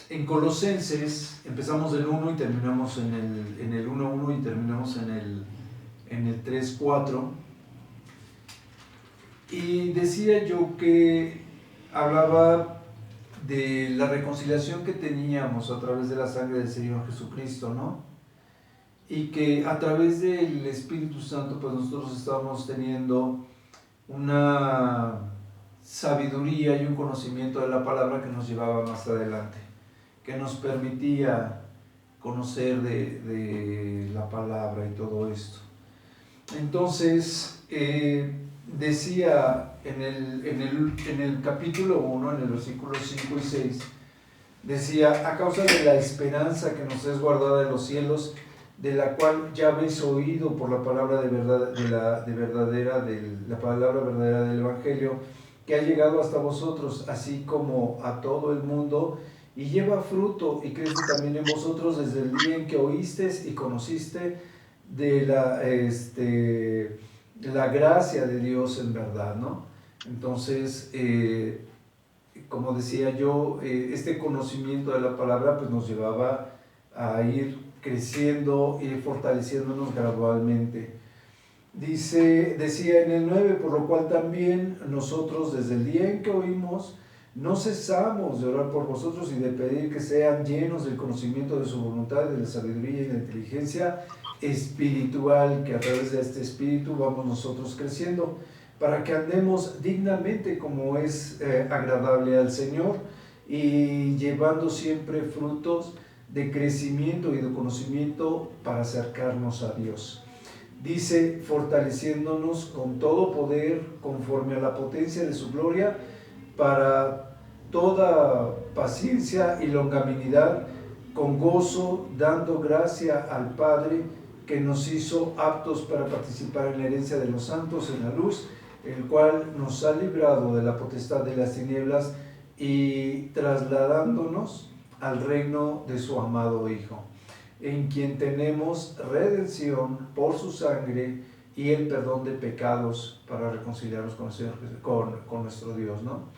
en Colosenses empezamos del 1 y terminamos en el 1:1 y terminamos en el 3:4. Y decía yo que hablaba de la reconciliación que teníamos a través de la sangre del Señor Jesucristo, ¿no? Y que a través del Espíritu Santo, pues nosotros estábamos teniendo una sabiduría y un conocimiento de la palabra que nos llevaba más adelante, que nos permitía conocer de la palabra y todo esto. Entonces, decía en el capítulo 1, en el versículo 5 y 6, decía: a causa de la esperanza que nos es guardada en los cielos, de la cual ya habéis oído por la palabra de verdad, la palabra verdadera del Evangelio, que ha llegado hasta vosotros, así como a todo el mundo, y lleva fruto y crece también en vosotros desde el día en que oísteis y conociste de la gracia de Dios en verdad, ¿no? Entonces, como decía yo, este conocimiento de la palabra pues nos llevaba a ir creciendo y fortaleciéndonos gradualmente. Decía en el 9, por lo cual también nosotros desde el día en que oímos no cesamos de orar por vosotros y de pedir que sean llenos del conocimiento de su voluntad, de la sabiduría y la inteligencia espiritual, que a través de este espíritu vamos nosotros creciendo, para que andemos dignamente como es agradable al Señor, y llevando siempre frutos de crecimiento y de conocimiento para acercarnos a Dios. Dice: fortaleciéndonos con todo poder conforme a la potencia de su gloria, para toda paciencia y longanimidad, con gozo, dando gracia al Padre, que nos hizo aptos para participar en la herencia de los santos en la luz, el cual nos ha librado de la potestad de las tinieblas y trasladándonos al reino de su amado Hijo, en quien tenemos redención por su sangre y el perdón de pecados, para reconciliarnos con nuestro Dios, ¿no?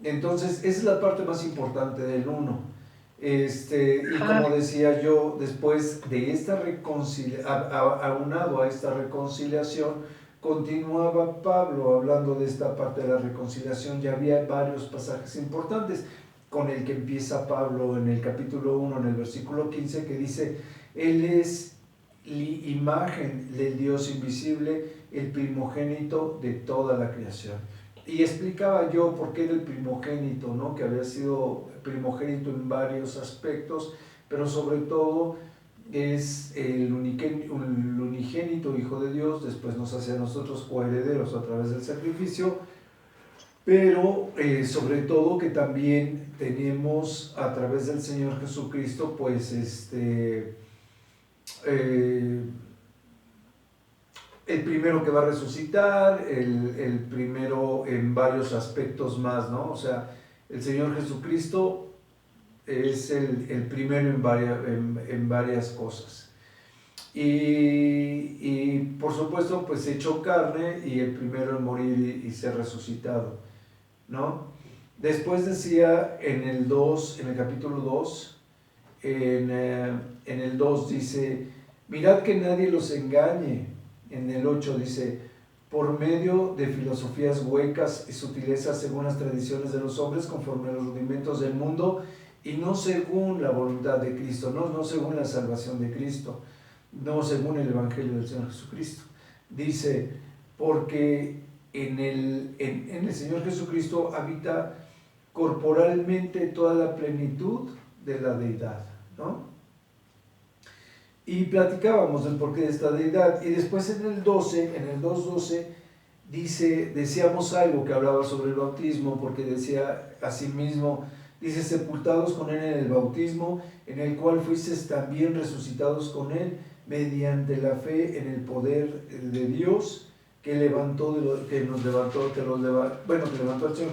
Entonces, esa es la parte más importante del 1. Y como decía yo, después de esta aunado a esta reconciliación, continuaba Pablo hablando de esta parte de la reconciliación. Ya había varios pasajes importantes, con el que empieza Pablo en el capítulo 1, en el versículo 15, que dice: Él es imagen del Dios invisible, el primogénito de toda la creación. Y explicaba yo por qué era el primogénito, ¿no? Que había sido primogénito en varios aspectos, pero sobre todo es el unigénito Hijo de Dios. Después nos hace a nosotros coherederos a través del sacrificio, pero sobre todo que también tenemos a través del Señor Jesucristo, pues el primero que va a resucitar, el primero en varios aspectos más, ¿no? O sea, el Señor Jesucristo es el primero en varias cosas. Y por supuesto, pues hecho carne y el primero en morir y ser resucitado, ¿no? Después decía en el capítulo 2, en el 2 dice: mirad que nadie los engañe. En el 8 dice: por medio de filosofías huecas y sutilezas según las tradiciones de los hombres, conforme a los rudimentos del mundo, y no según la voluntad de Cristo, no según la salvación de Cristo, no según el Evangelio del Señor Jesucristo. Dice: porque en el Señor Jesucristo habita corporalmente toda la plenitud de la deidad, ¿no? Y platicábamos del porqué de esta deidad. Y después en el 2.12, decíamos algo que hablaba sobre el bautismo, porque decía asimismo, dice: sepultados con él en el bautismo, en el cual fuisteis también resucitados con él, mediante la fe en el poder de Dios, que levantó al Señor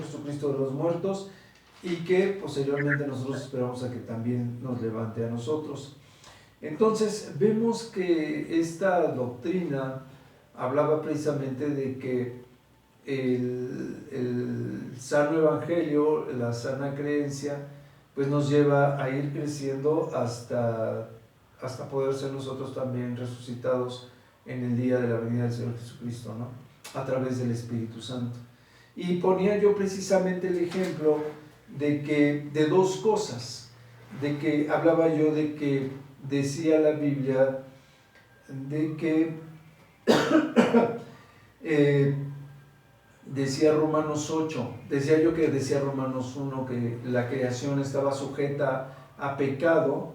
Jesucristo de los muertos, y que posteriormente nosotros esperamos a que también nos levante a nosotros. Entonces vemos que esta doctrina hablaba precisamente de que el sano evangelio, la sana creencia, pues nos lleva a ir creciendo hasta poder ser nosotros también resucitados en el día de la venida del Señor Jesucristo, ¿no? A través del Espíritu Santo. Y ponía yo precisamente el ejemplo de dos cosas, de que hablaba yo de que decía la Biblia, de que decía Romanos 8, decía yo que decía Romanos 1 que la creación estaba sujeta a pecado,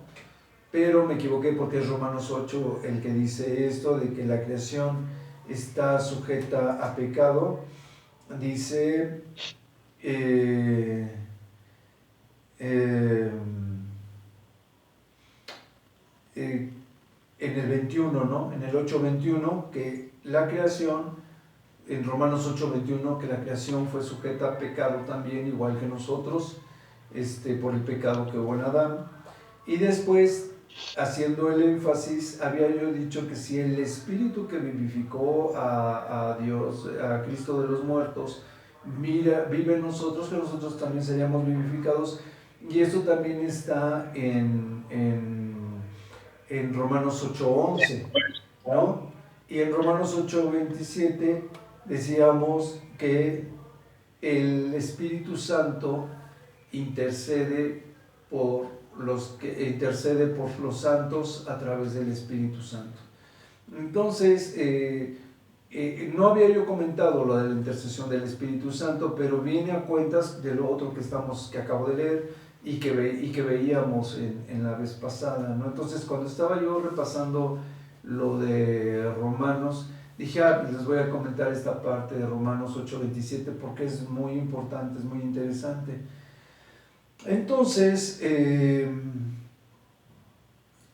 pero me equivoqué porque es Romanos 8 el que dice esto, de que la creación está sujeta a pecado. Dice en el 21, ¿no? En el 8:21, que la creación, en Romanos 8:21, que la creación fue sujeta a pecado también, igual que nosotros, por el pecado que hubo en Adán. Y después, haciendo el énfasis, había yo dicho que si el Espíritu que vivificó a Dios, a Cristo de los muertos, vive en nosotros, que nosotros también seríamos vivificados. Y esto también está en Romanos 8:11, ¿no? Y en Romanos 8:27 decíamos que el Espíritu Santo intercede por los santos a través del Espíritu Santo. Entonces, no había yo comentado lo de la intercesión del Espíritu Santo, pero viene a cuentas de lo otro que acabo de leer y que veíamos en la vez pasada, ¿no? Entonces, cuando estaba yo repasando lo de Romanos, dije, les voy a comentar esta parte de Romanos 8:27 porque es muy importante, es muy interesante. Entonces,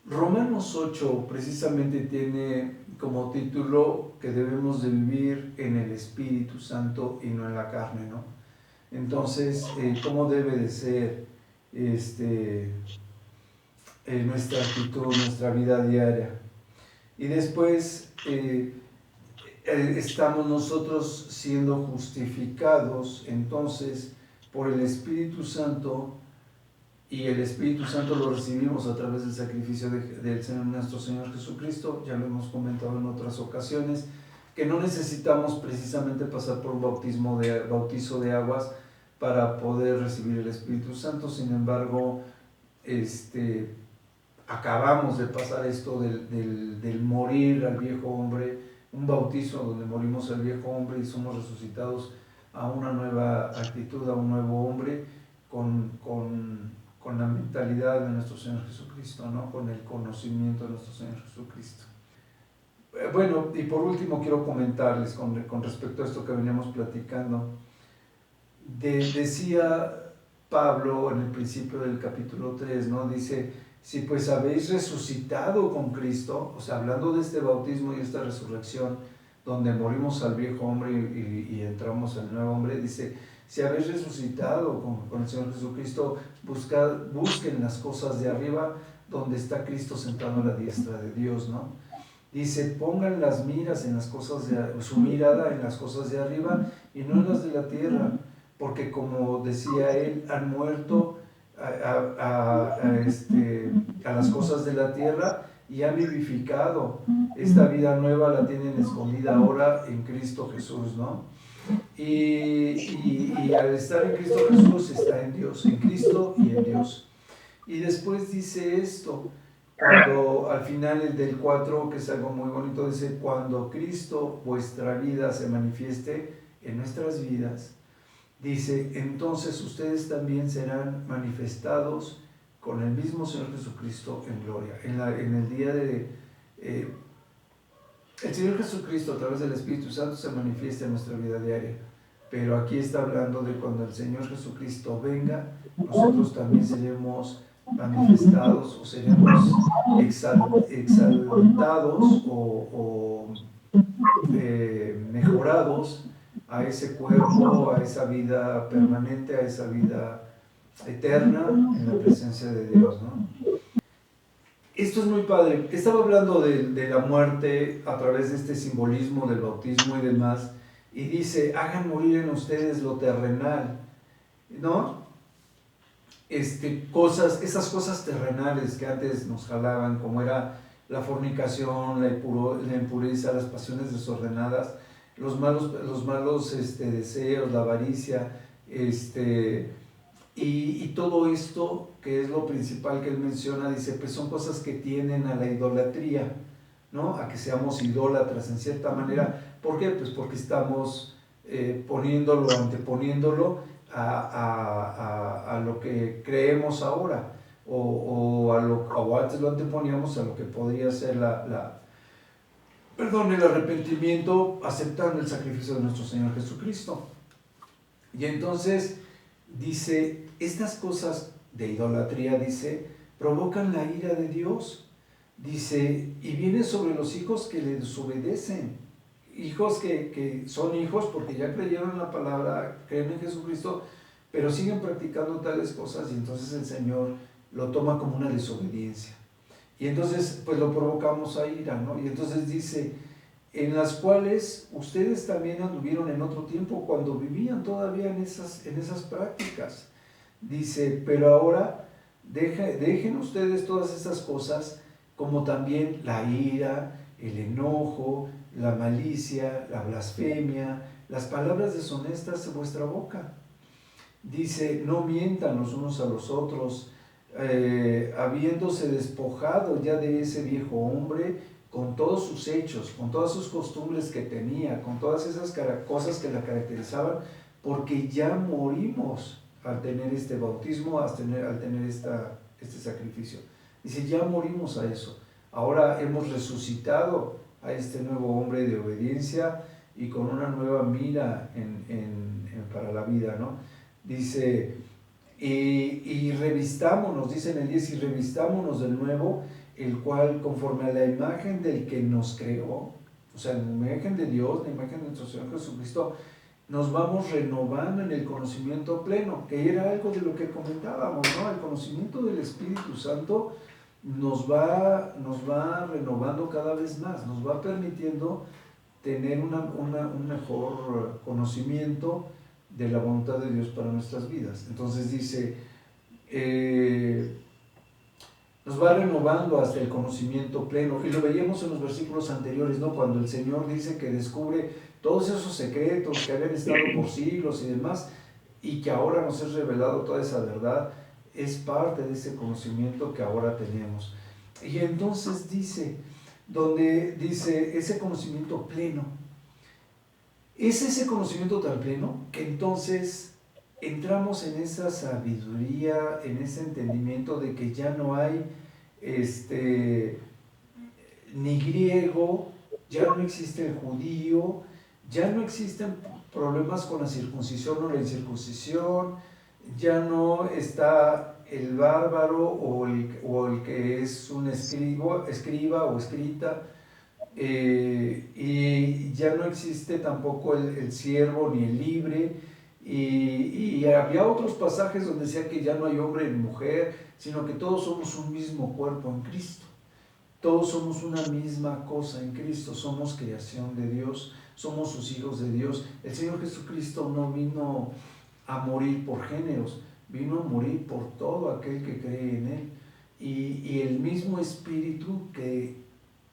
Romanos 8 precisamente tiene como título que debemos de vivir en el Espíritu Santo y no en la carne, ¿no? Entonces, ¿cómo debe de ser nuestra actitud, nuestra vida diaria? Y después estamos nosotros siendo justificados entonces por el Espíritu Santo, y el Espíritu Santo lo recibimos a través del sacrificio del Señor, nuestro Señor Jesucristo. Ya lo hemos comentado en otras ocasiones, que no necesitamos precisamente pasar por un bautizo de aguas para poder recibir el Espíritu Santo. Sin embargo, acabamos de pasar esto del morir al viejo hombre, un bautizo donde morimos al viejo hombre y somos resucitados a una nueva actitud, a un nuevo hombre, con la mentalidad de nuestro Señor Jesucristo, ¿no? Con el conocimiento de nuestro Señor Jesucristo. Bueno, y por último quiero comentarles con respecto a esto que veníamos platicando. Decía Pablo en el principio del capítulo 3, ¿no? Dice, si pues habéis resucitado con Cristo, o sea, hablando de este bautismo y esta resurrección, donde morimos al viejo hombre y entramos al nuevo hombre, dice, si habéis resucitado con el Señor Jesucristo, busquen las cosas de arriba, donde está Cristo sentado a la diestra de Dios, ¿no? Dice, pongan las miras en las cosas su mirada en las cosas de arriba y no en las de la tierra, porque como decía él, han muerto a las cosas de la tierra y han vivificado. Esta vida nueva la tienen escondida ahora en Cristo Jesús, ¿no? Y al estar en Cristo Jesús está en Dios, en Cristo y en Dios. Y después dice esto, cuando al final el del 4, que es algo muy bonito, dice, cuando Cristo, vuestra vida, se manifieste en nuestras vidas, dice, entonces ustedes también serán manifestados con el mismo Señor Jesucristo en gloria. En el día de... el Señor Jesucristo a través del Espíritu Santo se manifiesta en nuestra vida diaria, pero aquí está hablando de cuando el Señor Jesucristo venga, nosotros también seremos manifestados o seremos exaltados o mejorados a ese cuerpo, a esa vida permanente, a esa vida eterna en la presencia de Dios, ¿no? Esto es muy padre. Estaba hablando de la muerte a través de este simbolismo del bautismo y demás, y dice, hagan morir en ustedes lo terrenal, ¿no? esas cosas terrenales que antes nos jalaban, como era la fornicación, la impureza, las pasiones desordenadas, los malos deseos, la avaricia, y todo esto, que es lo principal que él menciona, dice, pues son cosas que tienden a la idolatría, ¿no? A que seamos idólatras en cierta manera. ¿Por qué? Pues porque estamos anteponiéndolo a lo que creemos ahora, o antes lo anteponíamos a lo que podría ser el arrepentimiento, aceptando el sacrificio de nuestro Señor Jesucristo. Y entonces dice, estas cosas de idolatría, dice, provocan la ira de Dios, dice, y viene sobre los hijos que le desobedecen, hijos que son hijos porque ya creyeron en la palabra, creen en Jesucristo, pero siguen practicando tales cosas, y entonces el Señor lo toma como una desobediencia. Y entonces, pues lo provocamos a ira, ¿no? Y entonces dice, en las cuales ustedes también anduvieron en otro tiempo cuando vivían todavía en esas prácticas. Dice, pero ahora dejen ustedes todas esas cosas, como también la ira, el enojo, la malicia, la blasfemia, las palabras deshonestas de vuestra boca. Dice, no mientan los unos a los otros, habiéndose despojado ya de ese viejo hombre con todos sus hechos, con todas sus costumbres que tenía, con todas esas cosas que la caracterizaban, porque ya morimos al tener este bautismo, al tener este sacrificio. Dice, ya morimos a eso. Ahora hemos resucitado a este nuevo hombre de obediencia y con una nueva mira para la vida, ¿no? Dice, y revistámonos, dice en el 10, y revistámonos del nuevo, el cual conforme a la imagen del que nos creó, o sea, en la imagen de Dios, la imagen de nuestro Señor Jesucristo, nos vamos renovando en el conocimiento pleno, que era algo de lo que comentábamos, ¿no? El conocimiento del Espíritu Santo nos va renovando cada vez más, nos va permitiendo tener un mejor conocimiento de la voluntad de Dios para nuestras vidas. Entonces dice, nos va renovando hasta el conocimiento pleno, y lo veíamos en los versículos anteriores, ¿no? Cuando el Señor dice que descubre todos esos secretos que habían estado por siglos y demás, y que ahora nos es revelado toda esa verdad, es parte de ese conocimiento que ahora tenemos. Y entonces dice, donde dice ese conocimiento pleno, es ese conocimiento tan pleno que entonces entramos en esa sabiduría, en ese entendimiento de que ya no hay ni griego, ya no existe el judío, ya no existen problemas con la circuncisión o la incircuncisión, ya no está el bárbaro o el que es un escriba o escrita, y ya no existe tampoco el siervo ni el libre, y había otros pasajes donde decía que ya no hay hombre ni mujer, sino que todos somos un mismo cuerpo en Cristo, todos somos una misma cosa en Cristo, somos creación de Dios, somos sus hijos de Dios. El Señor Jesucristo no vino a morir por géneros, vino a morir por todo aquel que cree en Él, y el mismo Espíritu que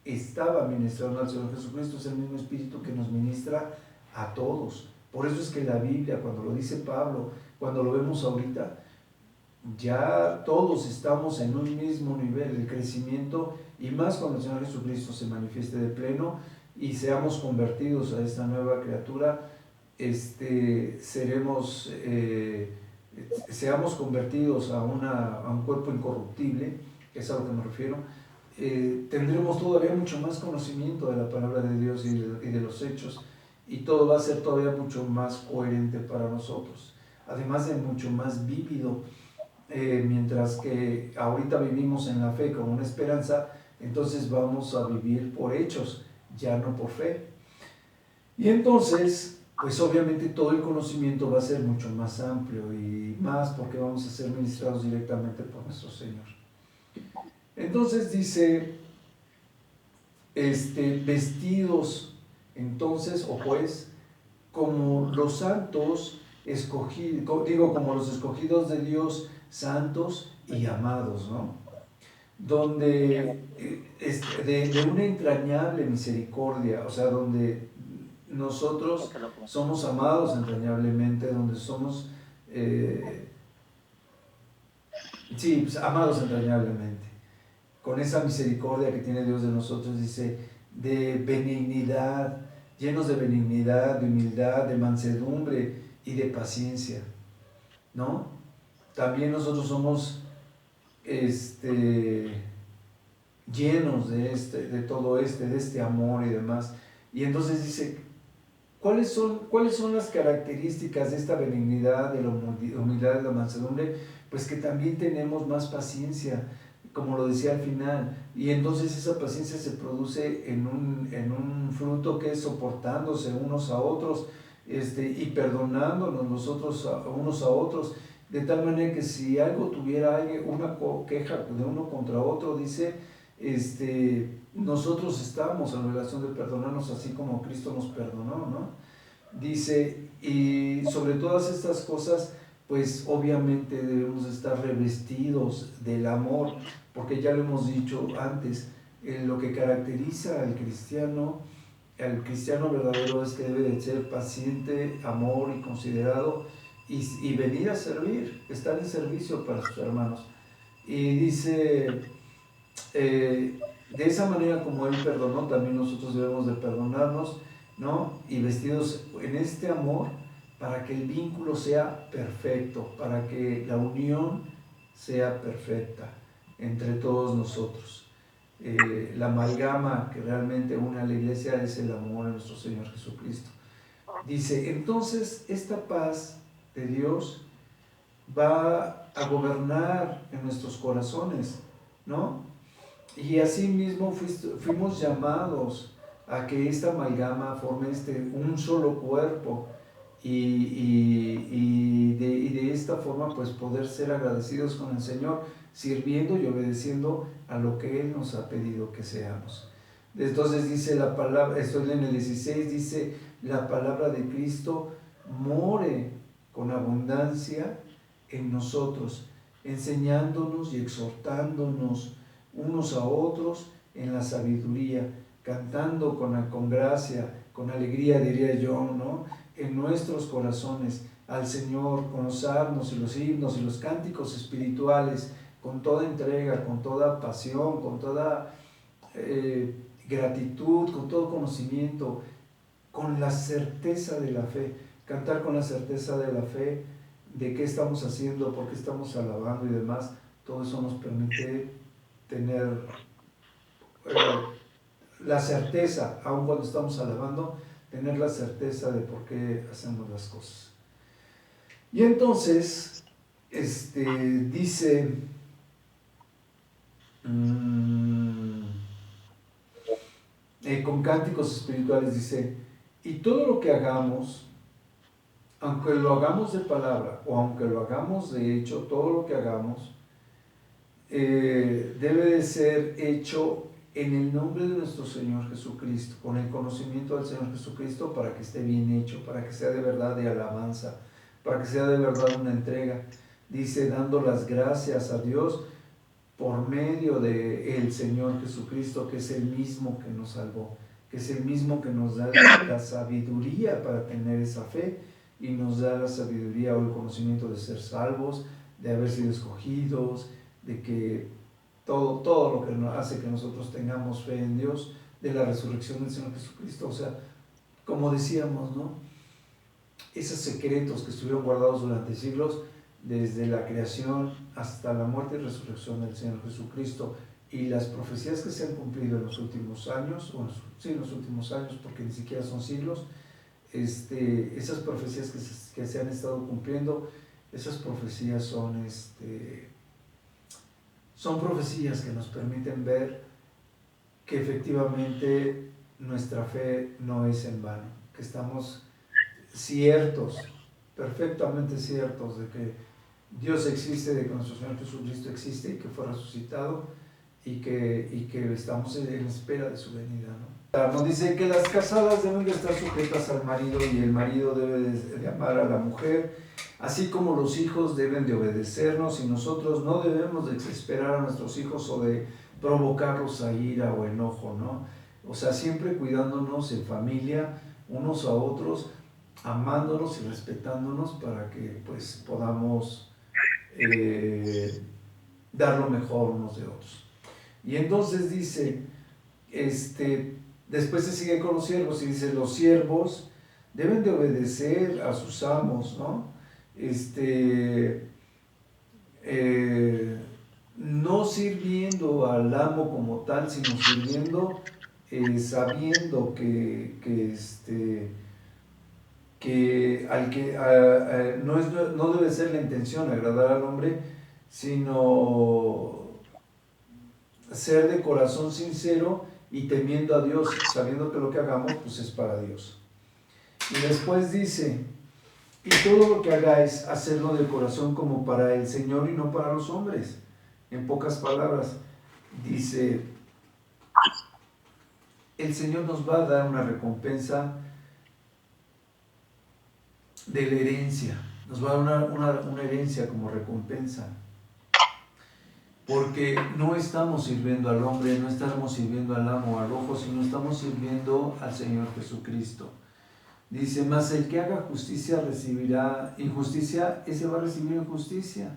estaba ministrando al Señor Jesucristo es el mismo Espíritu que nos ministra a todos. Por eso es que la Biblia, cuando lo dice Pablo, cuando lo vemos ahorita, ya todos estamos en un mismo nivel de crecimiento, y más cuando el Señor Jesucristo se manifieste de pleno y seamos convertidos a esta nueva criatura, seamos convertidos a un cuerpo incorruptible, que es a lo que me refiero. Tendremos todavía mucho más conocimiento de la palabra de Dios y de los hechos, y todo va a ser todavía mucho más coherente para nosotros, además de mucho más vívido. Mientras que ahorita vivimos en la fe como una esperanza, entonces vamos a vivir por hechos, ya no por fe. Y entonces, pues obviamente todo el conocimiento va a ser mucho más amplio, y más porque vamos a ser ministrados directamente por nuestro Señor. Entonces dice, vestidos entonces, o pues, como los santos escogidos, como los escogidos de Dios, santos y amados, ¿no? Donde de una entrañable misericordia, o sea, donde nosotros somos amados entrañablemente, donde somos, sí, pues, amados entrañablemente, con esa misericordia que tiene Dios de nosotros, dice, de benignidad, llenos de benignidad, de humildad, de mansedumbre y de paciencia, ¿no? También nosotros somos llenos de todo de este amor y demás. Y entonces dice, ¿cuáles son las características de esta benignidad, de la humildad, de la mansedumbre? Pues que también tenemos más paciencia, como lo decía al final, y entonces esa paciencia se produce en un fruto que es soportándose unos a otros, y perdonándonos nosotros unos a otros, de tal manera que si algo tuviera alguien, una queja de uno contra otro, dice, nosotros estamos en relación de perdonarnos así como Cristo nos perdonó, ¿no? Dice, y sobre todas estas cosas, pues obviamente debemos estar revestidos del amor, porque ya lo hemos dicho antes, lo que caracteriza al cristiano verdadero es que debe de ser paciente, amor y considerado, y venir a servir, estar en servicio para sus hermanos. Y dice, de esa manera como Él perdonó, también nosotros debemos de perdonarnos, ¿no? Y vestidos en este amor para que el vínculo sea perfecto, para que la unión sea perfecta entre todos nosotros. La amalgama que realmente une a la iglesia es el amor a nuestro Señor Jesucristo. Dice, entonces esta paz de Dios va a gobernar en nuestros corazones, ¿no? Y así mismo fuimos llamados a que esta amalgama forme un solo cuerpo y de esta forma pues poder ser agradecidos con el Señor, sirviendo y obedeciendo a lo que Él nos ha pedido que seamos. Entonces dice la palabra, estoy en el 16, dice, la palabra de Cristo more con abundancia en nosotros, enseñándonos y exhortándonos unos a otros en la sabiduría, cantando con gracia, con alegría, diría yo, ¿no? En nuestros corazones al Señor, con los salmos y los himnos y los cánticos espirituales, con toda entrega, con toda pasión, con toda gratitud, con todo conocimiento, con la certeza de la fe, cantar con la certeza de la fe, de qué estamos haciendo, por qué estamos alabando y demás. Todo eso nos permite tener la certeza, aun cuando estamos alabando, tener la certeza de por qué hacemos las cosas. Y entonces, dice, con cánticos espirituales, dice, y todo lo que hagamos, aunque lo hagamos de palabra o aunque lo hagamos de hecho, todo lo que hagamos, debe de ser hecho en el nombre de nuestro Señor Jesucristo, con el conocimiento del Señor Jesucristo, para que esté bien hecho, para que sea de verdad de alabanza, para que sea de verdad una entrega. Dice, dando las gracias a Dios por medio de el Señor Jesucristo, que es el mismo que nos salvó, que es el mismo que nos da la sabiduría para tener esa fe, y nos da la sabiduría o el conocimiento de ser salvos, de haber sido escogidos, de que todo lo que hace que nosotros tengamos fe en Dios, de la resurrección del Señor Jesucristo. O sea, como decíamos, ¿no? Esos secretos que estuvieron guardados durante siglos, desde la creación hasta la muerte y resurrección del Señor Jesucristo, y las profecías que se han cumplido en los últimos años, bueno, sí, en los últimos años, porque ni siquiera son siglos, esas profecías que se han estado cumpliendo, esas profecías son profecías que nos permiten ver que efectivamente nuestra fe no es en vano, que estamos ciertos, perfectamente ciertos de que Dios existe, de que nuestro Señor Jesucristo existe y que fue resucitado, y que estamos en espera de su venida, ¿no? Nos dice que las casadas deben de estar sujetas al marido y el marido debe de amar a la mujer, así como los hijos deben de obedecernos y nosotros no debemos de desesperar a nuestros hijos o de provocarlos a ira o enojo, ¿no? O sea, siempre cuidándonos en familia, unos a otros, amándonos y respetándonos para que pues podamos dar lo mejor unos de otros. Y entonces dice, después se sigue con los siervos y dice, los siervos deben de obedecer a sus amos, ¿no? No sirviendo al amo como tal, sino sirviendo sabiendo no debe ser la intención agradar al hombre, sino ser de corazón sincero y temiendo a Dios, sabiendo que lo que hagamos pues es para Dios. Y después dice, y todo lo que hagáis, hacedlo de corazón como para el Señor y no para los hombres. En pocas palabras, dice, el Señor nos va a dar una recompensa de la herencia, nos va a dar una herencia como recompensa. Porque no estamos sirviendo al hombre, no estamos sirviendo al amo o al ojo, sino estamos sirviendo al Señor Jesucristo. Dice, mas el que haga justicia recibirá injusticia, ese va a recibir injusticia.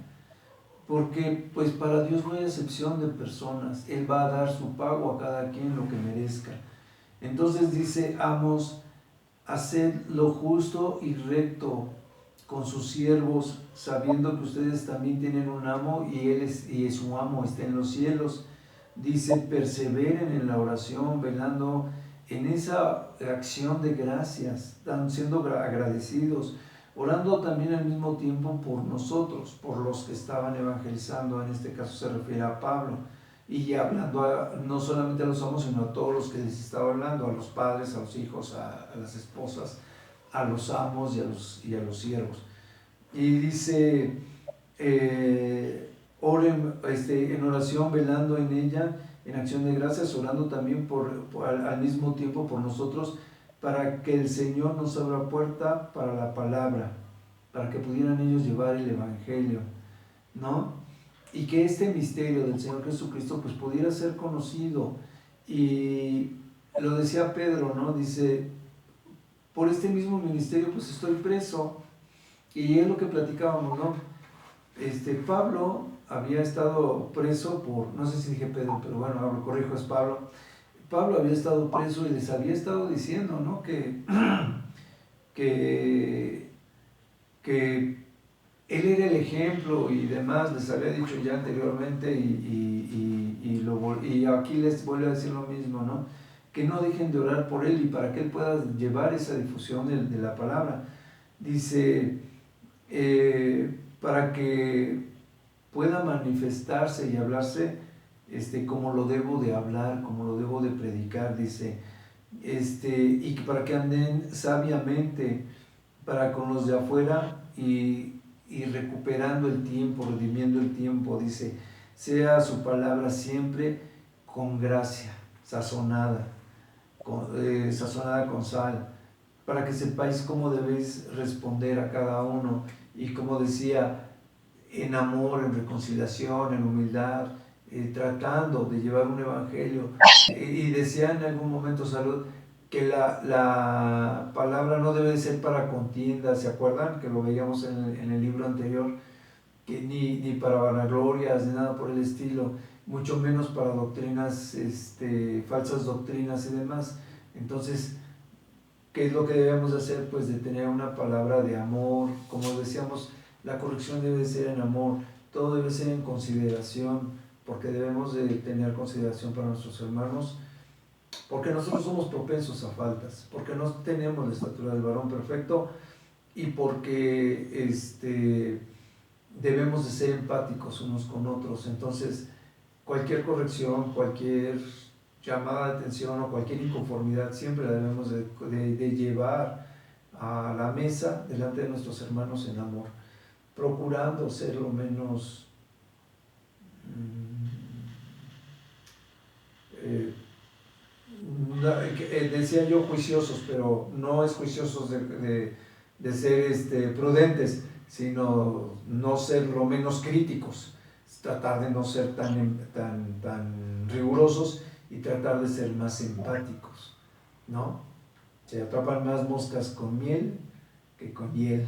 Porque pues para Dios no hay excepción de personas, Él va a dar su pago a cada quien lo que merezca. Entonces dice, amos, haced lo justo y recto con sus siervos, sabiendo que ustedes también tienen un amo y su amo está en los cielos. Dice, perseveren en la oración, velando en esa acción de gracias, siendo agradecidos, orando también al mismo tiempo por nosotros, por los que estaban evangelizando, en este caso se refiere a Pablo, y hablando no solamente a los amos, sino a todos los que les estaba hablando, a los padres, a los hijos, a las esposas, a los amos y a los siervos. Y dice, oren en oración, velando en ella, en acción de gracias, orando también al mismo tiempo por nosotros, para que el Señor nos abra puerta para la palabra, para que pudieran ellos llevar el Evangelio, ¿no? Y que este misterio del Señor Jesucristo pues pudiera ser conocido. Y lo decía Pedro, ¿no? Dice, por este mismo ministerio pues estoy preso. Y es lo que platicábamos, ¿no? Pablo había estado preso por, no sé si dije Pedro, pero bueno, lo corrijo, es Pablo. Pablo había estado preso y les había estado diciendo, ¿no? Que él era el ejemplo y demás, les había dicho ya anteriormente y aquí les vuelvo a decir lo mismo, ¿no? Que no dejen de orar por él y para que él pueda llevar esa difusión de la palabra. Dice, para que pueda manifestarse y hablarse como lo debo de hablar, como lo debo de predicar, dice, y para que anden sabiamente para con los de afuera y recuperando el tiempo, redimiendo el tiempo, dice, sea su palabra siempre con gracia, sazonada con sal, para que sepáis cómo debéis responder a cada uno, y como decía, en amor, en reconciliación, en humildad, tratando de llevar un evangelio. Y decía en algún momento Salud que la palabra no debe ser para contiendas, ¿se acuerdan? Que lo veíamos en el libro anterior, que ni para vanaglorias, ni nada por el estilo, mucho menos para doctrinas, falsas doctrinas y demás. Entonces, ¿qué es lo que debemos hacer? Pues de tener una palabra de amor, como decíamos, la corrección debe ser en amor, todo debe ser en consideración, porque debemos de tener consideración para nuestros hermanos, porque nosotros somos propensos a faltas, porque no tenemos la estatura del varón perfecto y porque debemos de ser empáticos unos con otros. Entonces, cualquier corrección, cualquier llamada de atención o cualquier inconformidad siempre la debemos de llevar a la mesa delante de nuestros hermanos en amor, procurando ser lo menos decía yo juiciosos, pero no es juiciosos de ser prudentes, sino no ser lo menos críticos, tratar de no ser tan rigurosos y tratar de ser más empáticos, ¿no? Se atrapan más moscas con miel que con hiel.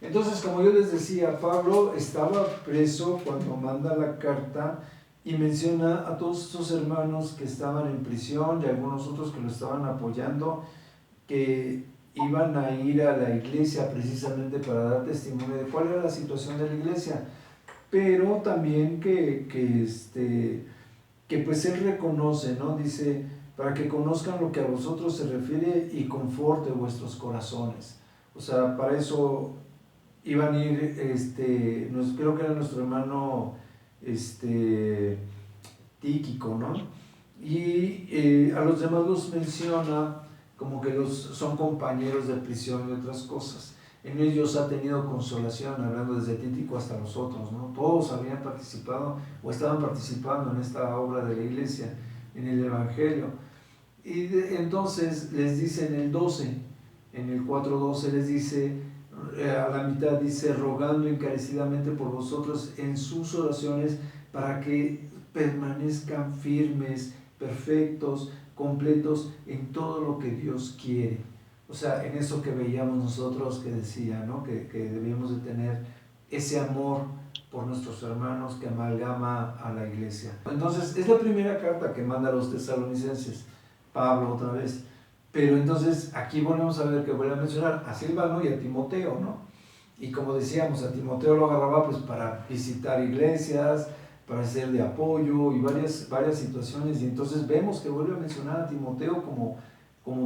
Entonces, como yo les decía, Pablo estaba preso cuando manda la carta y menciona a todos estos hermanos que estaban en prisión y algunos otros que lo estaban apoyando, que iban a ir a la iglesia precisamente para dar testimonio de cuál era la situación de la iglesia, pero también que pues él reconoce, ¿no? Dice, para que conozcan lo que a vosotros se refiere y conforte vuestros corazones. O sea, para eso iban a ir, creo que era nuestro hermano Tíquico, ¿no? Y a los demás los menciona como que son compañeros de prisión y otras cosas. En ellos ha tenido consolación, hablando desde Tíquico hasta nosotros, ¿no? Todos habían participado o estaban participando en esta obra de la iglesia, en el Evangelio. Y entonces les dice en el 12, en el 4:12 les dice, a la mitad dice, rogando encarecidamente por vosotros en sus oraciones para que permanezcan firmes, perfectos, completos en todo lo que Dios quiere. O sea, en eso que veíamos nosotros que decía, ¿no? Que debíamos de tener ese amor por nuestros hermanos que amalgama a la iglesia. Entonces, es la primera carta que manda a los tesalonicenses, Pablo otra vez. Pero entonces aquí volvemos a ver que vuelve a mencionar a Silvano y a Timoteo, ¿no? Y como decíamos, a Timoteo lo agarraba pues para visitar iglesias, para ser de apoyo y varias situaciones. Y entonces vemos que vuelve a mencionar a Timoteo como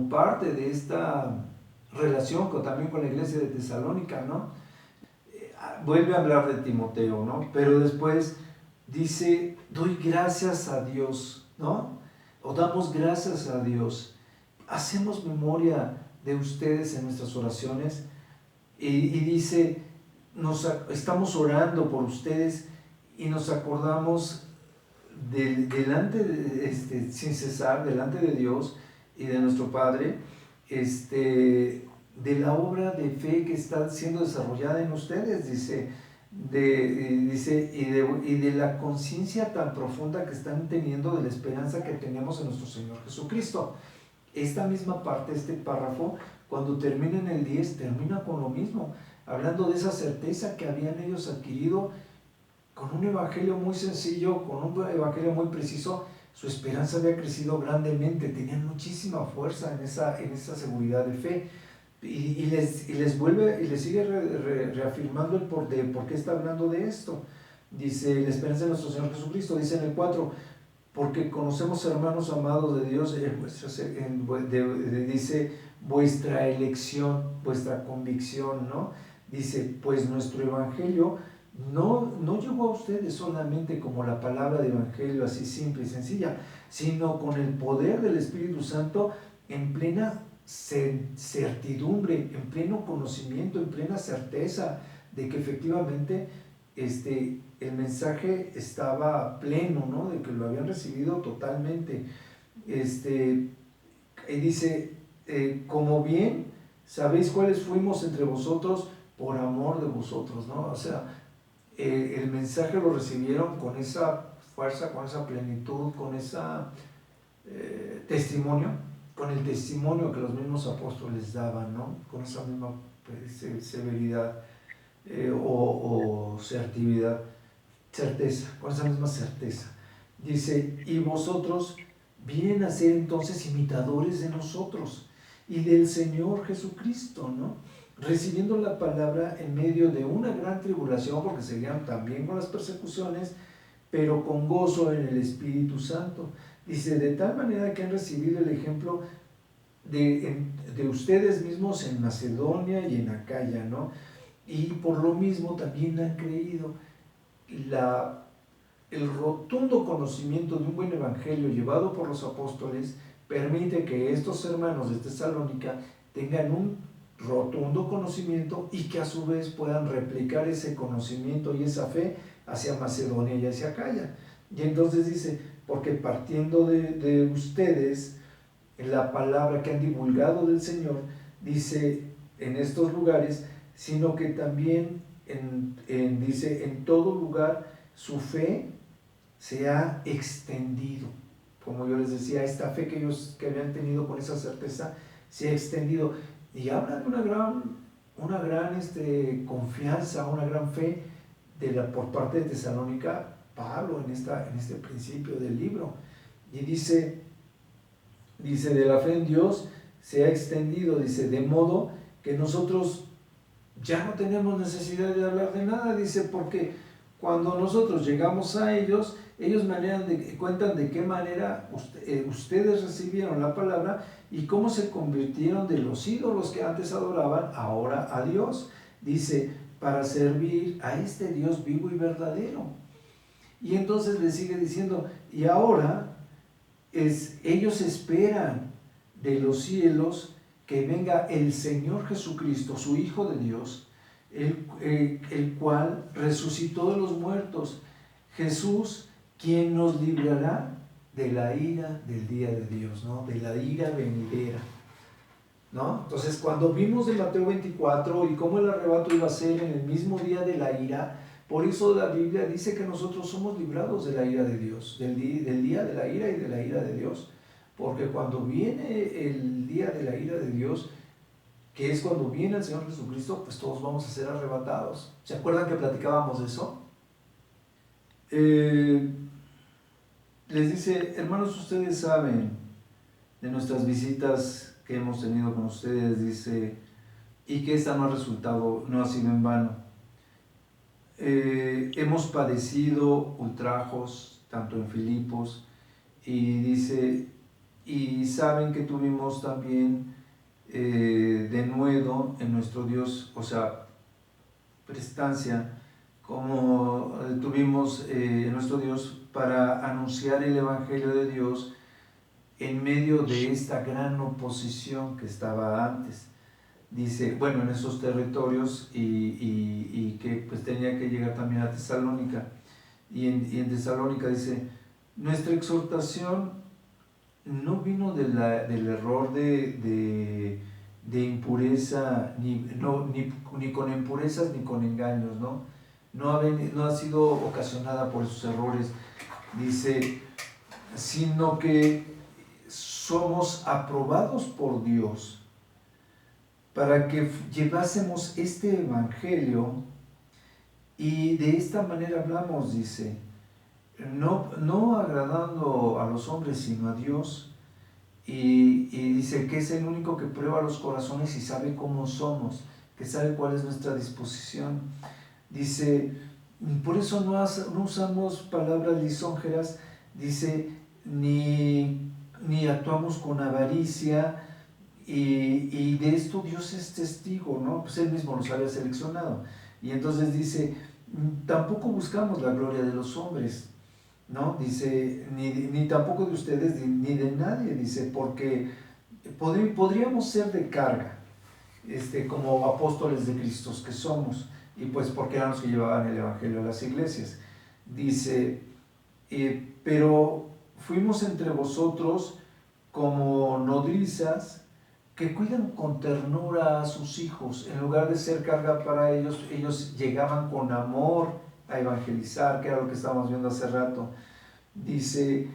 parte de esta relación también con la iglesia de Tesalónica, ¿no? Vuelve a hablar de Timoteo, ¿no? Pero después dice, doy gracias a Dios, ¿no? O damos gracias a Dios. Hacemos memoria de ustedes en nuestras oraciones y dice, estamos orando por ustedes y nos acordamos sin cesar, delante de Dios y de nuestro Padre, de la obra de fe que está siendo desarrollada en ustedes, dice, y de la conciencia tan profunda que están teniendo de la esperanza que tenemos en nuestro Señor Jesucristo. Esta misma parte, este párrafo, cuando termina en el 10, termina con lo mismo, hablando de esa certeza que habían ellos adquirido con un evangelio muy sencillo, con un evangelio muy preciso. Su esperanza había crecido grandemente, tenían muchísima fuerza en esa seguridad de fe. Y les vuelve y les sigue reafirmando el por qué está hablando de esto. Dice, la esperanza de nuestro Señor Jesucristo, dice en el 4, porque conocemos, hermanos amados de Dios, dice, vuestra elección, vuestra convicción, ¿no? Dice, pues nuestro evangelio no llegó a ustedes solamente como la palabra de evangelio así simple y sencilla, sino con el poder del Espíritu Santo en plena certidumbre, en pleno conocimiento, en plena certeza de que efectivamente el mensaje estaba pleno, ¿no? De que lo habían recibido totalmente. Y dice, como bien sabéis cuáles fuimos entre vosotros por amor de vosotros, ¿no? O sea, el mensaje lo recibieron con esa fuerza, con esa plenitud, con ese testimonio, con el testimonio que los mismos apóstoles daban, ¿no? Con esa misma severidad o certeza, con esa misma certeza. Dice, y vosotros vienen a ser entonces imitadores de nosotros y del Señor Jesucristo, ¿no? Recibiendo la palabra en medio de una gran tribulación, porque seguían también con las persecuciones, pero con gozo en el Espíritu Santo. Dice, de tal manera que han recibido el ejemplo de ustedes mismos en Macedonia y en Acaya, ¿no? Y por lo mismo también han creído. El rotundo conocimiento de un buen evangelio llevado por los apóstoles permite que estos hermanos de Tesalónica tengan un rotundo conocimiento y que a su vez puedan replicar ese conocimiento y esa fe hacia Macedonia y hacia Acaya. Y entonces dice, porque partiendo de ustedes la palabra, que han divulgado del Señor, dice, en estos lugares, sino que también dice, en todo lugar su fe se ha extendido. Como yo les decía, esta fe que ellos que habían tenido con esa certeza se ha extendido. Y habla de una gran confianza, una gran fe por parte de Tesalónica, Pablo en este principio del libro. Y dice, de la fe en Dios se ha extendido, dice, de modo que nosotros ya no tenemos necesidad de hablar de nada, dice, porque cuando nosotros llegamos a ellos, ellos cuentan de qué manera ustedes recibieron la palabra y cómo se convirtieron de los ídolos que antes adoraban ahora a Dios. Dice, para servir a este Dios vivo y verdadero. Y entonces le sigue diciendo, y ahora ellos esperan de los cielos que venga el Señor Jesucristo, su Hijo de Dios, el cual resucitó de los muertos. Jesús, quien nos librará de la ira del día de Dios, ¿no? De la ira venidera, ¿no? Entonces, cuando vimos de Mateo 24 y cómo el arrebato iba a ser en el mismo día de la ira, por eso la Biblia dice que nosotros somos librados de la ira de Dios, del día de la ira y de la ira de Dios. Porque cuando viene el día de la ira de Dios, que es cuando viene el Señor Jesucristo, pues todos vamos a ser arrebatados. ¿Se acuerdan que platicábamos de eso? Les dice, hermanos, ustedes saben de nuestras visitas que hemos tenido con ustedes, dice, y que esta no ha sido en vano. Hemos padecido ultrajos, tanto en Filipos, y dice, y saben que tuvimos también denuedo en nuestro Dios, o sea, prestancia, como tuvimos en nuestro Dios para anunciar el Evangelio de Dios en medio de esta gran oposición que estaba antes. Dice, bueno, en esos territorios y que pues tenía que llegar también a Tesalónica. Y en Tesalónica dice, nuestra exhortación no vino del error de impureza, ni con impurezas ni con engaños, ¿no? No ha sido ocasionada por esos errores, dice, sino que somos aprobados por Dios para que llevásemos este evangelio, y de esta manera hablamos, dice, no agradando a los hombres sino a Dios, y dice que es el único que prueba los corazones y sabe cómo somos, que sabe cuál es nuestra disposición. Dice, por eso no usamos palabras lisonjeras, dice, ni actuamos con avaricia, y de esto Dios es testigo, ¿no? Pues Él mismo nos había seleccionado. Y entonces dice, tampoco buscamos la gloria de los hombres, ¿no? Dice, ni tampoco de ustedes, ni de nadie, dice, porque podríamos ser de carga, como apóstoles de Cristo que somos, y pues porque eran los que llevaban el Evangelio a las iglesias. Dice, pero fuimos entre vosotros como nodrizas que cuidan con ternura a sus hijos. En lugar de ser carga para ellos, ellos llegaban con amor a evangelizar, que era lo que estábamos viendo hace rato. Dice,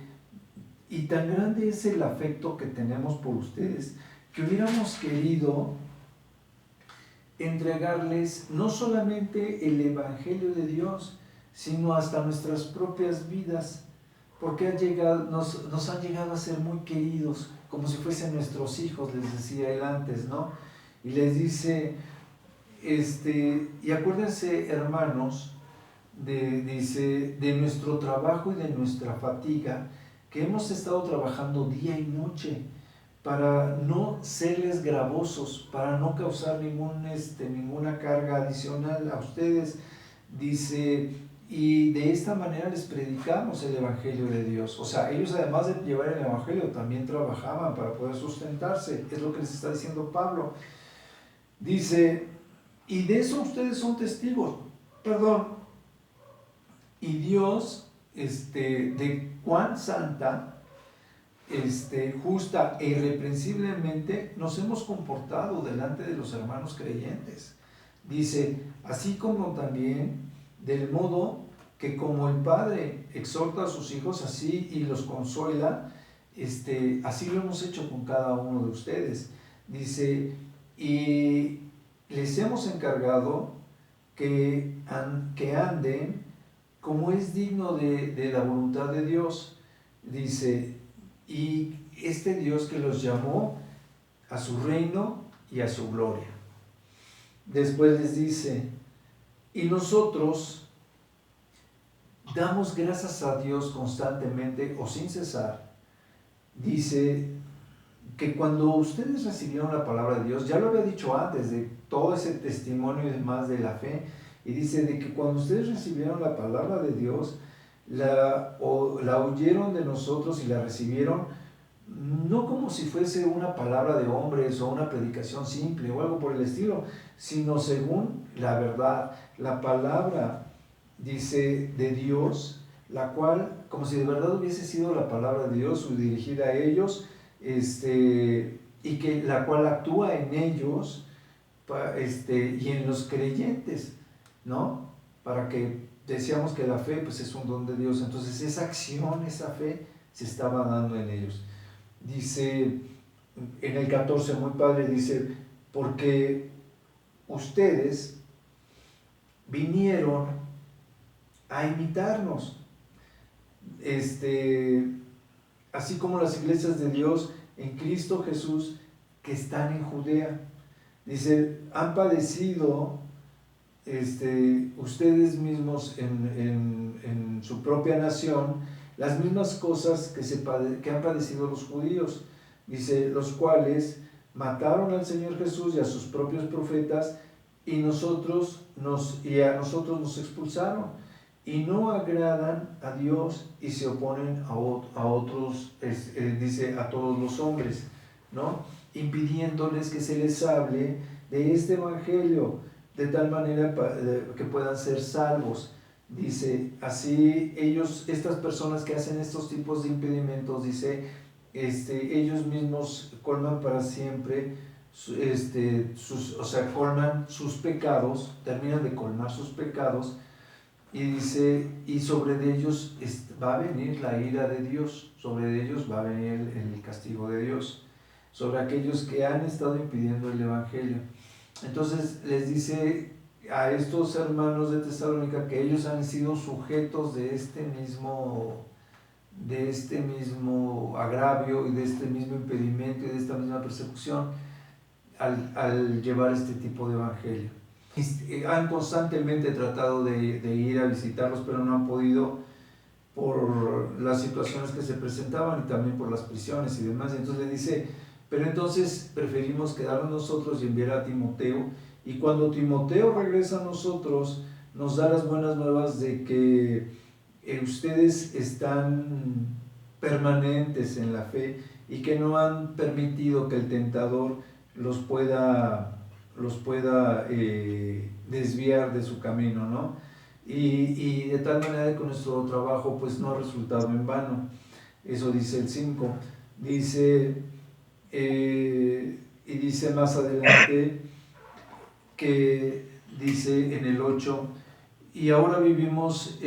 y tan grande es el afecto que tenemos por ustedes, que hubiéramos querido entregarles no solamente el Evangelio de Dios, sino hasta nuestras propias vidas, porque nos han llegado a ser muy queridos, como si fuesen nuestros hijos, les decía él antes, ¿no? Y les dice, y acuérdense, hermanos, de nuestro trabajo y de nuestra fatiga, que hemos estado trabajando día y noche, para no serles gravosos, para no causar ninguna carga adicional a ustedes. Dice, y de esta manera les predicamos el Evangelio de Dios. O sea, ellos además de llevar el Evangelio también trabajaban para poder sustentarse. Es lo que les está diciendo Pablo. Dice, y de eso ustedes son testigos. Y Dios, de cuán santa justa e irreprensiblemente nos hemos comportado delante de los hermanos creyentes. Dice, así como también del modo que como el Padre exhorta a sus hijos así y los consuela, así lo hemos hecho con cada uno de ustedes. Dice, y les hemos encargado que anden como es digno de la voluntad de Dios. Dice, y este Dios que los llamó a su reino y a su gloria. Después les dice, y nosotros damos gracias a Dios constantemente o sin cesar. Dice que cuando ustedes recibieron la palabra de Dios, ya lo había dicho antes, de todo ese testimonio y demás de la fe, y dice de que cuando ustedes recibieron la palabra de Dios, la oyeron de nosotros y la recibieron, no como si fuese una palabra de hombres o una predicación simple o algo por el estilo, sino según la verdad, la palabra, dice, de Dios, la cual, como si de verdad hubiese sido la palabra de Dios dirigida a ellos, y que la cual actúa en ellos, y en los creyentes, ¿no? Para que decíamos que la fe pues es un don de Dios, entonces esa acción, esa fe se estaba dando en ellos. Dice en el 14, muy padre, dice, porque ustedes vinieron a imitarnos, así como las iglesias de Dios en Cristo Jesús que están en Judea. Dice, han padecido ustedes mismos en su propia nación las mismas cosas que han padecido los judíos. Dice, los cuales mataron al Señor Jesús y a sus propios profetas y a nosotros nos expulsaron y no agradan a Dios y se oponen a otros, dice, a todos los hombres, ¿no? Impidiéndoles que se les hable de este evangelio de tal manera que puedan ser salvos. Dice, así estas personas que hacen estos tipos de impedimentos, dice, ellos mismos colman para siempre, colman sus pecados, terminan de colmar sus pecados, y dice, y sobre ellos va a venir la ira de Dios, sobre ellos va a venir el castigo de Dios, sobre aquellos que han estado impidiendo el evangelio. Entonces les dice a estos hermanos de Tesalónica que ellos han sido sujetos de este mismo agravio y de este mismo impedimento y de esta misma persecución al llevar este tipo de evangelio. Han constantemente tratado de ir a visitarlos, pero no han podido por las situaciones que se presentaban y también por las prisiones y demás. Entonces le dice, pero entonces preferimos quedarnos nosotros y enviar a Timoteo, y cuando Timoteo regresa a nosotros, nos da las buenas nuevas de que ustedes están permanentes en la fe y que no han permitido que el tentador los pueda desviar de su camino, ¿no? Y de tal manera que nuestro trabajo pues no ha resultado en vano. Eso dice el 5. Dice, y dice más adelante que dice en el 8, y ahora vivimos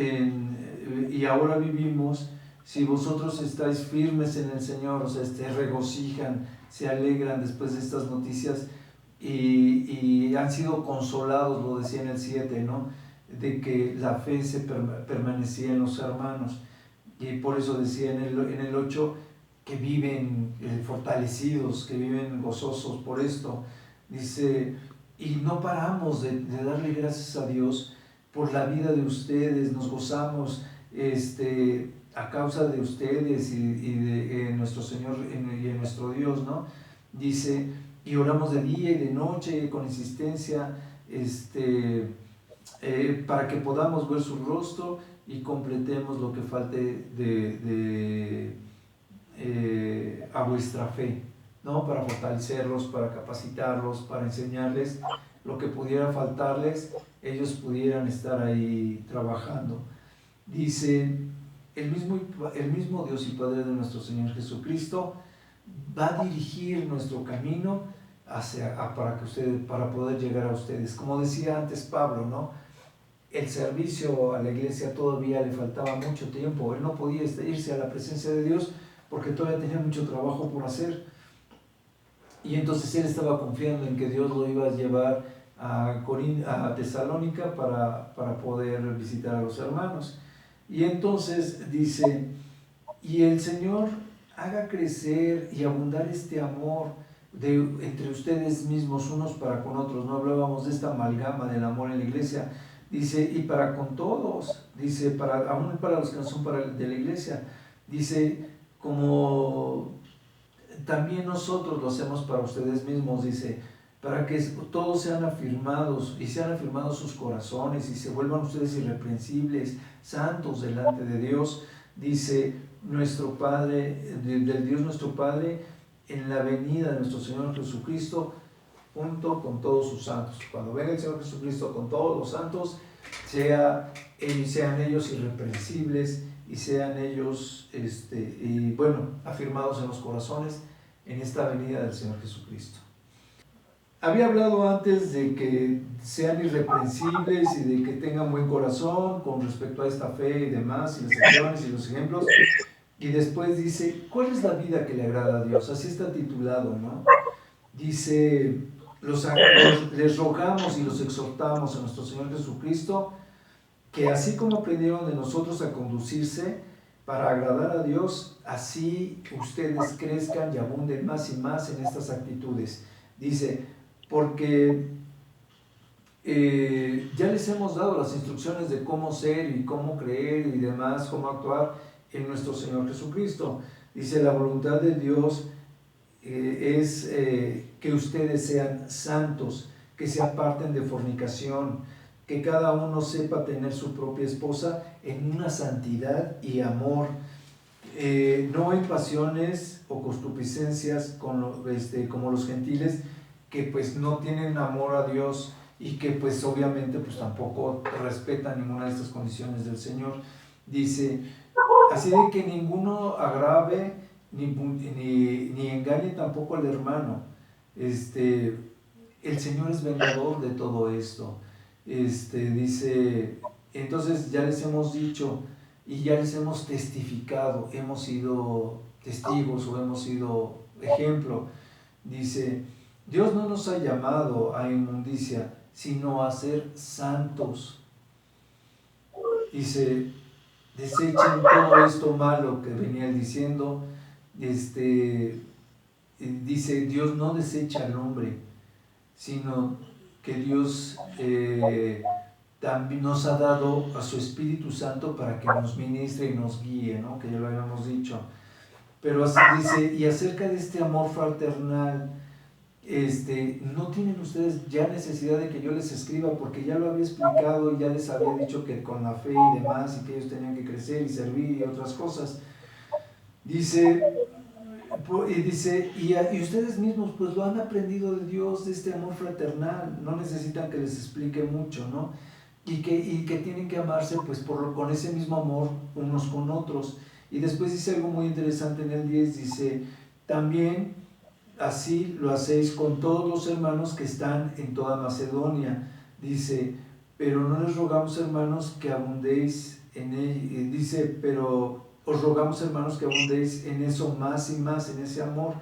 si vosotros estáis firmes en el Señor, o sea, regocijan, se alegran después de estas noticias y han sido consolados, lo decía en el 7, ¿no? De que la fe permanecía en los hermanos, y por eso decía en el 8 que viven fortalecidos, que viven gozosos por esto. Dice, y no paramos de darle gracias a Dios por la vida de ustedes, nos gozamos a causa de ustedes y de nuestro Señor y de nuestro Dios, ¿no? Dice, y oramos de día y de noche con insistencia, para que podamos ver su rostro y completemos lo que falte a vuestra fe, ¿no? Para fortalecerlos, para capacitarlos, para enseñarles lo que pudiera faltarles, ellos pudieran estar ahí trabajando. Dice, el mismo Dios y Padre de nuestro Señor Jesucristo va a dirigir nuestro camino para poder llegar a ustedes. Como decía antes Pablo, ¿no? El servicio a la iglesia todavía le faltaba mucho tiempo. Él no podía irse a la presencia de Dios porque todavía tenía mucho trabajo por hacer. Y entonces él estaba confiando en que Dios lo iba a llevar a Tesalónica para poder visitar a los hermanos. Y entonces dice, y el Señor haga crecer y abundar este amor entre ustedes mismos unos para con otros. No hablábamos de esta amalgama del amor en la iglesia. Dice, y para con todos, dice, aún para los que no son de la iglesia. Dice, como también nosotros lo hacemos para ustedes mismos, dice, para que todos sean afirmados y sean afirmados sus corazones y se vuelvan ustedes irreprensibles, santos delante de Dios, dice nuestro Padre, del Dios nuestro Padre, en la venida de nuestro Señor Jesucristo, junto con todos sus santos. Cuando venga el Señor Jesucristo con todos los santos, sean ellos irreprensibles y sean ellos, afirmados en los corazones en esta venida del Señor Jesucristo. Había hablado antes de que sean irreprensibles y de que tengan buen corazón con respecto a esta fe y demás, y las acciones y los ejemplos. Y después dice, ¿cuál es la vida que le agrada a Dios? Así está titulado, ¿no? Dice, les rogamos y los exhortamos a nuestro Señor Jesucristo, que así como aprendieron de nosotros a conducirse para agradar a Dios, así ustedes crezcan y abunden más y más en estas actitudes. Dice, porque ya les hemos dado las instrucciones de cómo ser y cómo creer y demás, cómo actuar en nuestro Señor Jesucristo. Dice, la voluntad de Dios es que ustedes sean santos, que se aparten de fornicación, que cada uno sepa tener su propia esposa en una santidad y amor, no en pasiones o concupiscencias como los gentiles, que pues no tienen amor a Dios y que pues obviamente pues tampoco respetan ninguna de estas condiciones del Señor. Dice, así de que ninguno agrave ni engañe tampoco al hermano. El Señor es vengador de todo esto. Dice, entonces ya les hemos dicho y ya les hemos testificado, hemos sido testigos o hemos sido ejemplo. Dice, Dios no nos ha llamado a inmundicia, sino a ser santos. Dice, desechen todo esto malo que venía diciendo. Dice, Dios no desecha al hombre, sino que Dios también nos ha dado a su Espíritu Santo para que nos ministre y nos guíe, ¿no? Que ya lo habíamos dicho. Pero así dice, y acerca de este amor fraternal, no tienen ustedes ya necesidad de que yo les escriba, porque ya lo había explicado y ya les había dicho que con la fe y demás, y que ellos tenían que crecer y servir y otras cosas. Dice, y ustedes mismos pues lo han aprendido de Dios, de este amor fraternal, no necesitan que les explique mucho, ¿no? Y que tienen que amarse pues con ese mismo amor unos con otros. Y después dice algo muy interesante en el 10, dice, también así lo hacéis con todos los hermanos que están en toda Macedonia. Dice, pero no les rogamos, hermanos, que abundéis en él. Dice, pero os rogamos, hermanos, que abundéis en eso más y más, en ese amor,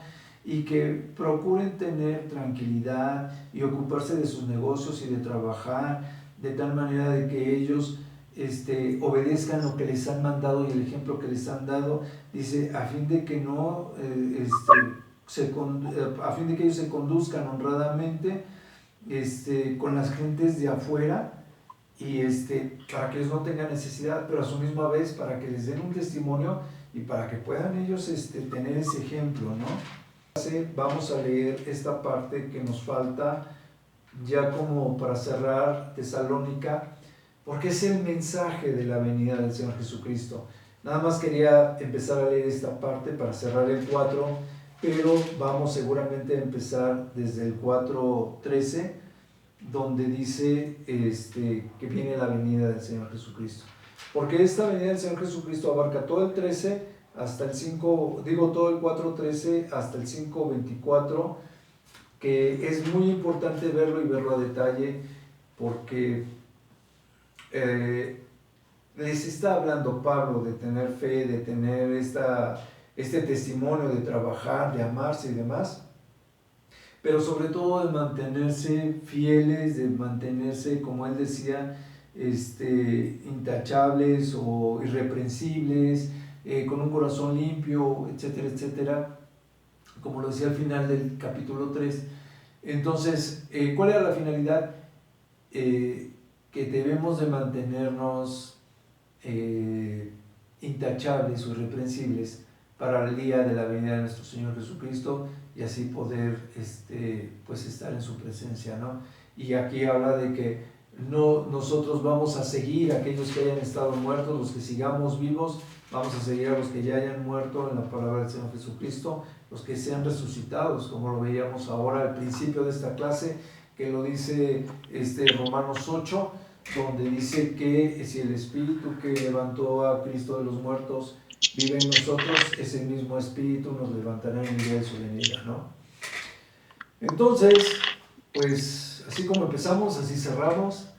y que procuren tener tranquilidad y ocuparse de sus negocios y de trabajar, de tal manera de que ellos obedezcan lo que les han mandado y el ejemplo que les han dado. Dice, a fin de que no... a fin de que ellos se conduzcan honradamente con las gentes de afuera y para que ellos no tengan necesidad, pero a su misma vez para que les den un testimonio y para que puedan ellos tener ese ejemplo, ¿no? Vamos a leer esta parte que nos falta ya como para cerrar Tesalónica, porque es el mensaje de la venida del Señor Jesucristo. Nada más quería empezar a leer esta parte para cerrar el 4, pero vamos seguramente a empezar desde el 4:13, donde dice que viene la venida del Señor Jesucristo. porque esta venida del Señor Jesucristo abarca todo el 13 hasta el 5, digo todo el 4:13 hasta el 5:24, que es muy importante verlo y verlo a detalle, porque les está hablando Pablo de tener fe, de tener este testimonio, de trabajar, de amarse y demás, pero sobre todo de mantenerse fieles, de mantenerse, como él decía, intachables o irreprensibles, con un corazón limpio, etcétera, etcétera, como lo decía al final del capítulo 3. Entonces, ¿cuál era la finalidad? Que debemos de mantenernos intachables o irreprensibles para el día de la venida de nuestro Señor Jesucristo, y así poder pues estar en su presencia, ¿no? Y aquí habla de que nosotros vamos a seguir a aquellos que hayan estado muertos, los que sigamos vivos, vamos a seguir a los que ya hayan muerto en la palabra del Señor Jesucristo, los que sean resucitados, como lo veíamos ahora al principio de esta clase, que lo dice Romanos 8, donde dice que si el Espíritu que levantó a Cristo de los muertos vive en nosotros, ese mismo Espíritu nos levantará en el día de su venida, ¿no? Entonces, pues así como empezamos, así cerramos.